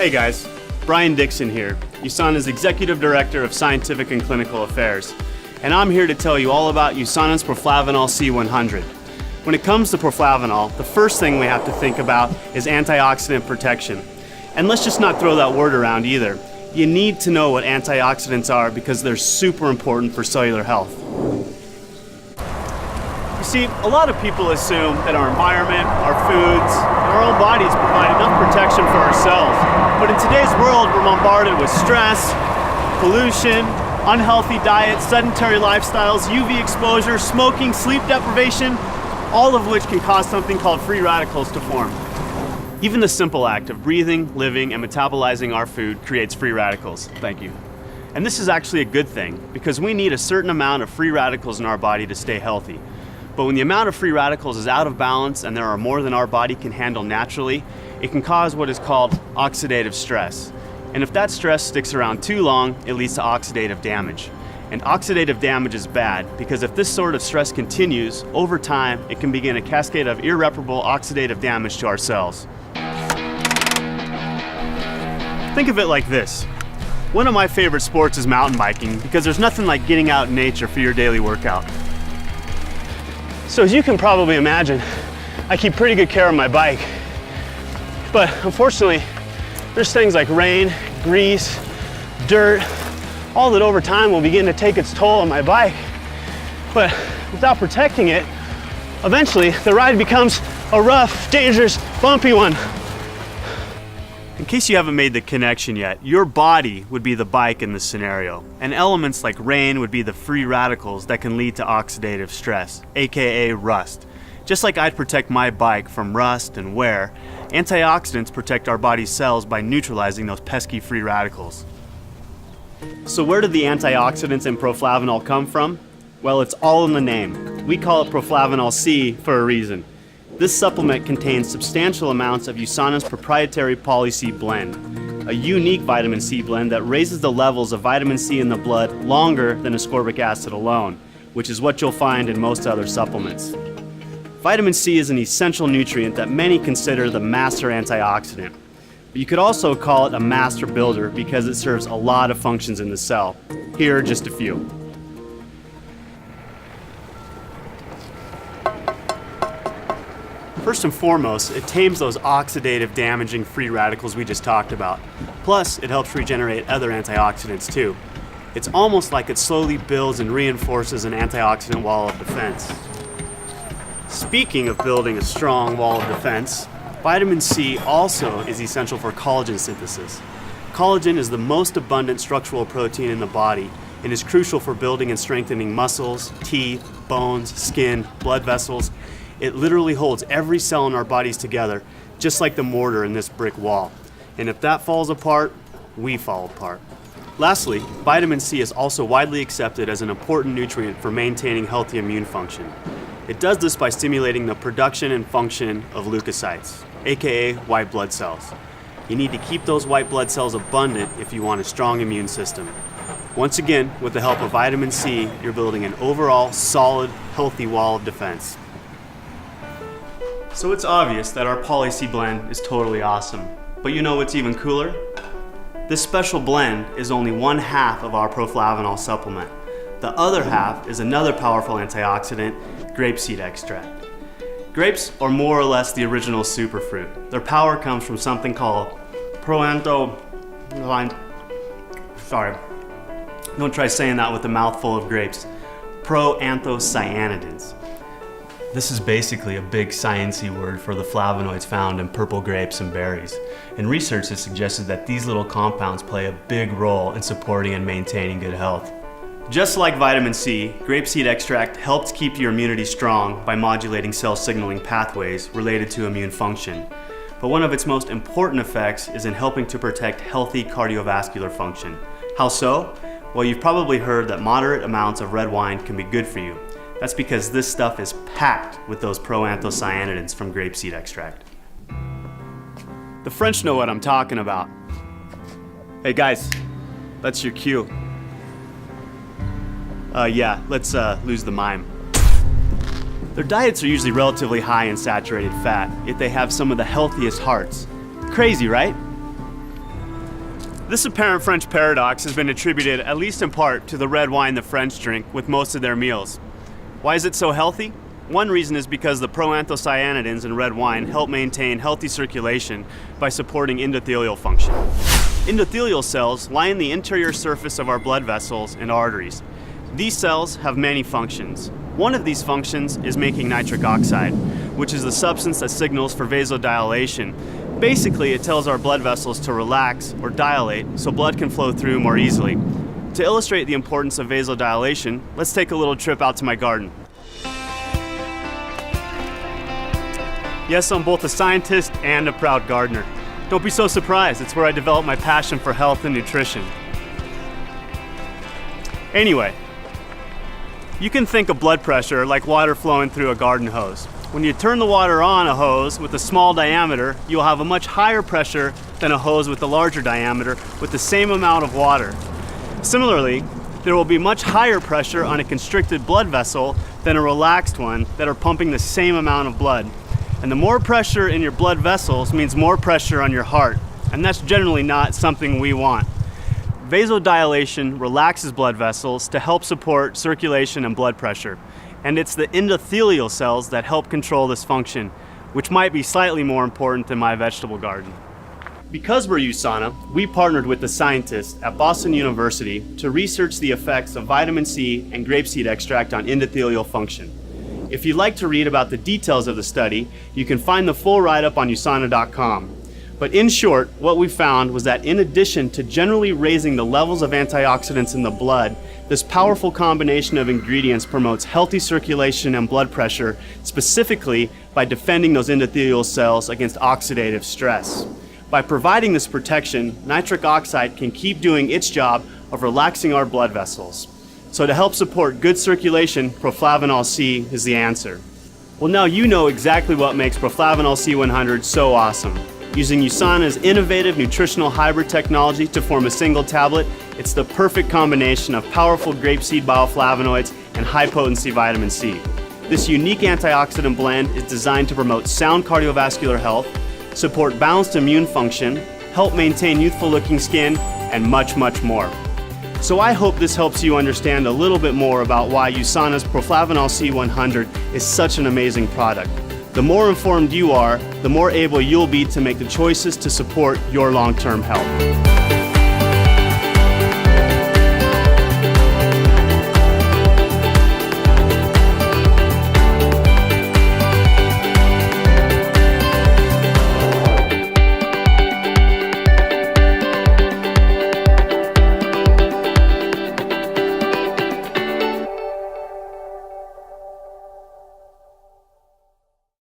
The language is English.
Hey guys, Brian Dixon here, USANA's Executive Director of Scientific and Clinical Affairs. And I'm here to tell you all about USANA's Proflavanol C100. When it comes to Proflavanol, the first thing we have to think about is antioxidant protection. And let's just not throw that word around either. You need to know what antioxidants are because they're super important for cellular health. You see, a lot of people assume that our environment, our foods, and our own bodies provide enough protection for ourselves. But in today's world, we're bombarded with stress, pollution, unhealthy diets, sedentary lifestyles, UV exposure, smoking, sleep deprivation, all of which can cause something called free radicals to form. Even the simple act of breathing, living, and metabolizing our food creates free radicals. Thank you. And this is actually a good thing because we need a certain amount of free radicals in our body to stay healthy. But when the amount of free radicals is out of balance and there are more than our body can handle naturally, it can cause what is called oxidative stress. And if that stress sticks around too long, it leads to oxidative damage. And oxidative damage is bad because if this sort of stress continues, over time, it can begin a cascade of irreparable oxidative damage to our cells. Think of it like this. One of my favorite sports is mountain biking because there's nothing like getting out in nature for your daily workout. So as you can probably imagine, I keep pretty good care of my bike. But unfortunately, there's things like rain, grease, dirt, all that over time will begin to take its toll on my bike. But without protecting it, eventually the ride becomes a rough, dangerous, bumpy one. In case you haven't made the connection yet, your body would be the bike in this scenario, and elements like rain would be the free radicals that can lead to oxidative stress, aka rust. Just like I'd protect my bike from rust and wear, antioxidants protect our body's cells by neutralizing those pesky free radicals. So where did the antioxidants in Proflavanol come from? Well, it's all in the name. We call it Proflavanol C for a reason. This supplement contains substantial amounts of USANA's proprietary Poly-C blend, a unique vitamin C blend that raises the levels of vitamin C in the blood longer than ascorbic acid alone, which is what you'll find in most other supplements. Vitamin C is an essential nutrient that many consider the master antioxidant. But you could also call it a master builder because it serves a lot of functions in the cell. Here are just a few. First and foremost, it tames those oxidative damaging free radicals we just talked about. Plus, it helps regenerate other antioxidants too. It's almost like it slowly builds and reinforces an antioxidant wall of defense. Speaking of building a strong wall of defense, vitamin C also is essential for collagen synthesis. Collagen is the most abundant structural protein in the body and is crucial for building and strengthening muscles, teeth, bones, skin, blood vessels. It literally holds every cell in our bodies together, just like the mortar in this brick wall. And if that falls apart, we fall apart. Lastly, vitamin C is also widely accepted as an important nutrient for maintaining healthy immune function. It does this by stimulating the production and function of leukocytes, aka white blood cells. You need to keep those white blood cells abundant if you want a strong immune system. Once again, with the help of vitamin C, you're building an overall solid, healthy wall of defense. So it's obvious that our Poly-C blend is totally awesome. But you know what's even cooler? This special blend is only 1/2 of our Proflavanol supplement. The other half is another powerful antioxidant, grapeseed extract. Grapes are more or less the original superfruit. Their power comes from something called don't try saying that with a mouthful of grapes. Proanthocyanidins. This is basically a big sciencey word for the flavonoids found in purple grapes and berries. And research has suggested that these little compounds play a big role in supporting and maintaining good health. Just like vitamin C, grapeseed extract helps keep your immunity strong by modulating cell signaling pathways related to immune function. But one of its most important effects is in helping to protect healthy cardiovascular function. How so? Well, you've probably heard that moderate amounts of red wine can be good for you. That's because this stuff is packed with those proanthocyanidins from grapeseed extract. The French know what I'm talking about. Hey guys, that's your cue. Yeah, let's lose the mime. Their diets are usually relatively high in saturated fat, yet they have some of the healthiest hearts. Crazy, right? This apparent French paradox has been attributed, at least in part, to the red wine the French drink with most of their meals. Why is it so healthy? One reason is because the proanthocyanidins in red wine help maintain healthy circulation by supporting endothelial function. Endothelial cells lie in the interior surface of our blood vessels and arteries. These cells have many functions. One of these functions is making nitric oxide, which is the substance that signals for vasodilation. Basically, it tells our blood vessels to relax or dilate so blood can flow through more easily. To illustrate the importance of vasodilation, let's take a little trip out to my garden. Yes, I'm both a scientist and a proud gardener. Don't be so surprised, it's where I developed my passion for health and nutrition. Anyway, you can think of blood pressure like water flowing through a garden hose. When you turn the water on a hose with a small diameter, you'll have a much higher pressure than a hose with a larger diameter with the same amount of water. Similarly, there will be much higher pressure on a constricted blood vessel than a relaxed one that are pumping the same amount of blood. And the more pressure in your blood vessels means more pressure on your heart, and that's generally not something we want. Vasodilation relaxes blood vessels to help support circulation and blood pressure. And it's the endothelial cells that help control this function, which might be slightly more important than my vegetable garden. Because we're USANA, we partnered with the scientists at Boston University to research the effects of vitamin C and grapeseed extract on endothelial function. If you'd like to read about the details of the study, you can find the full write-up on USANA.com. But in short, what we found was that in addition to generally raising the levels of antioxidants in the blood, this powerful combination of ingredients promotes healthy circulation and blood pressure, specifically by defending those endothelial cells against oxidative stress. By providing this protection, nitric oxide can keep doing its job of relaxing our blood vessels. So to help support good circulation, Proflavanol C is the answer. Well, now you know exactly what makes Proflavanol C100 so awesome. Using USANA's innovative nutritional hybrid technology to form a single tablet, it's the perfect combination of powerful grapeseed bioflavonoids and high-potency vitamin C. This unique antioxidant blend is designed to promote sound cardiovascular health, support balanced immune function, help maintain youthful-looking skin, and much, much more. So I hope this helps you understand a little bit more about why USANA's Proflavanol C100 is such an amazing product. The more informed you are, the more able you'll be to make the choices to support your long-term health.